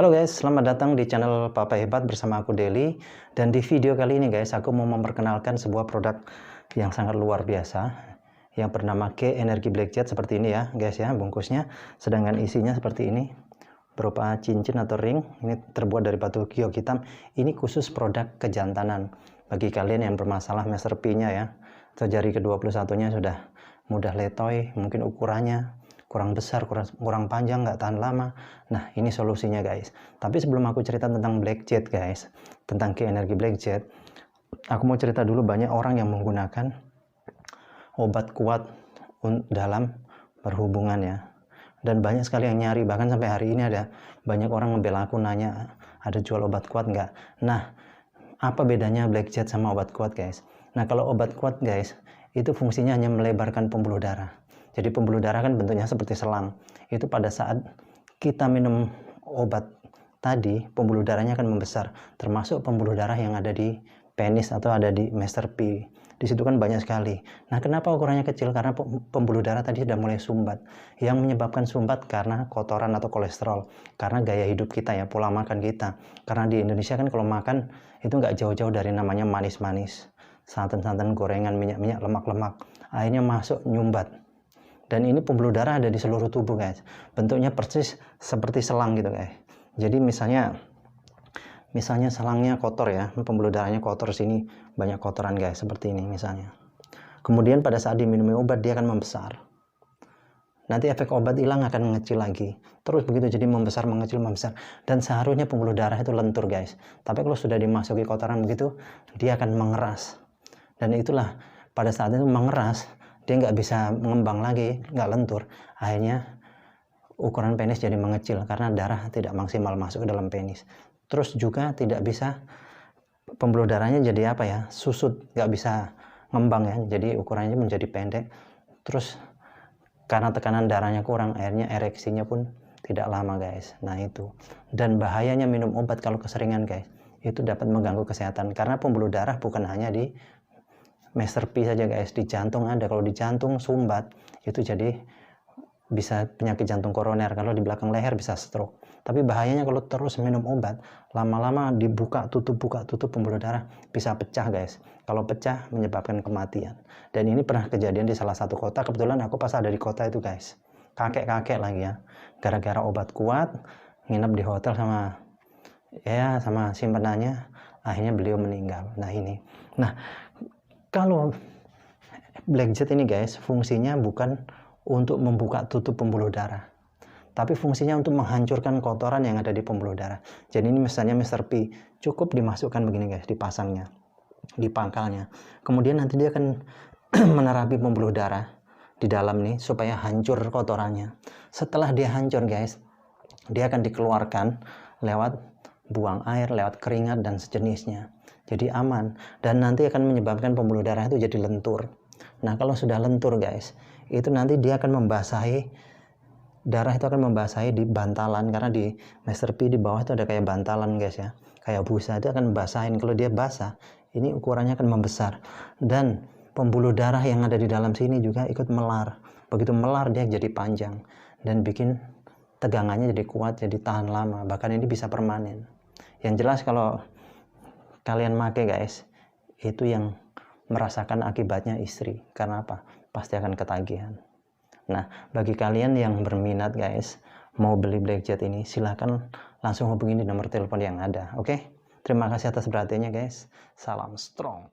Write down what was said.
Halo guys, selamat datang di channel Papa Hebat bersama aku Deli. Dan di video kali ini guys, aku mau memperkenalkan sebuah produk yang sangat luar biasa yang bernama K Energy Black Jet seperti ini ya guys ya, bungkusnya. Sedangkan isinya seperti ini, berupa cincin atau ring. Ini terbuat dari batu giok hitam. Ini khusus produk kejantanan bagi kalian yang bermasalah Master P-nya ya, atau jari ke-21-nya sudah mudah letoy, mungkin ukurannya kurang besar, kurang panjang, nggak tahan lama. Nah, ini solusinya guys. Tapi sebelum aku cerita tentang Black Jet guys, tentang K Energy Black Jet, aku mau cerita dulu banyak orang yang menggunakan obat kuat dalam berhubungan ya. Dan banyak sekali yang nyari, bahkan sampai hari ini ada banyak orang ngebel aku nanya, ada jual obat kuat nggak? Nah, apa bedanya Black Jet sama obat kuat guys? Nah, kalau obat kuat guys, itu fungsinya hanya melebarkan pembuluh darah. Jadi pembuluh darah kan bentuknya seperti selang. Itu pada saat kita minum obat tadi, pembuluh darahnya akan membesar. Termasuk pembuluh darah yang ada di penis atau ada di Master P. Di situ kan banyak sekali. Nah, kenapa ukurannya kecil? Karena pembuluh darah tadi sudah mulai sumbat. Yang menyebabkan sumbat karena kotoran atau kolesterol. Karena gaya hidup kita ya, pola makan kita. Karena di Indonesia kan kalau makan itu nggak jauh-jauh dari namanya manis-manis. Santan-santan, gorengan, minyak-minyak, lemak-lemak. Akhirnya masuk nyumbat. Dan ini pembuluh darah ada di seluruh tubuh guys. Bentuknya persis seperti selang gitu guys. Jadi misalnya selangnya kotor ya, pembuluh darahnya kotor, sini banyak kotoran guys, seperti ini misalnya. Kemudian pada saat diminum obat dia akan membesar. Nanti efek obat hilang akan mengecil lagi. Terus begitu, jadi membesar, mengecil, membesar. Dan seharusnya pembuluh darah itu lentur guys. Tapi kalau sudah dimasuki kotoran begitu, dia akan mengeras. Dan itulah pada saat itu mengeras, dia nggak bisa mengembang lagi, nggak lentur. Akhirnya ukuran penis jadi mengecil karena darah tidak maksimal masuk ke dalam penis. Terus juga tidak bisa, pembuluh darahnya jadi apa ya, susut, nggak bisa ngembang ya, jadi ukurannya menjadi pendek. Terus karena tekanan darahnya kurang, akhirnya ereksinya pun tidak lama guys. Nah itu, dan bahayanya minum obat kalau keseringan guys, itu dapat mengganggu kesehatan. Karena pembuluh darah bukan hanya di Master P saja guys, di jantung ada. Kalau di jantung sumbat, itu jadi bisa penyakit jantung koroner. Kalau di belakang leher bisa stroke. Tapi bahayanya kalau terus minum obat, lama-lama dibuka tutup pembuluh darah, bisa pecah guys. Kalau pecah menyebabkan kematian. Dan ini pernah kejadian di salah satu kota. Kebetulan aku pas ada di kota itu guys, kakek-kakek lagi ya, gara-gara obat kuat nginep di hotel sama simpenannya, akhirnya beliau meninggal. Nah ini, kalau Black Jet ini guys, fungsinya bukan untuk membuka tutup pembuluh darah, tapi fungsinya untuk menghancurkan kotoran yang ada di pembuluh darah. Jadi ini misalnya Master P, cukup dimasukkan begini guys, dipasangnya di pangkalnya. Kemudian nanti dia akan menerapi pembuluh darah di dalam nih supaya hancur kotorannya. Setelah dia hancur guys, dia akan dikeluarkan lewat buang air, lewat keringat dan sejenisnya. Jadi aman, dan nanti akan menyebabkan pembuluh darah itu jadi lentur. Nah, kalau sudah lentur guys, itu nanti dia akan membasahi, darah itu akan membasahi di bantalan. Karena di Master P di bawah itu ada kayak bantalan guys ya, kayak busa, itu akan membasahin. Kalau dia basah, ini ukurannya akan membesar. Dan pembuluh darah yang ada di dalam sini juga ikut melar. Begitu melar dia jadi panjang dan bikin tegangannya jadi kuat, jadi tahan lama. Bahkan ini bisa permanen. Yang jelas kalau kalian make guys, itu yang merasakan akibatnya istri. Karena apa? Pasti akan ketagihan. Nah, bagi kalian yang berminat guys, mau beli Black Jet ini, silahkan langsung hubungi di nomor telepon yang ada. Oke? Terima kasih atas perhatiannya guys. Salam strong.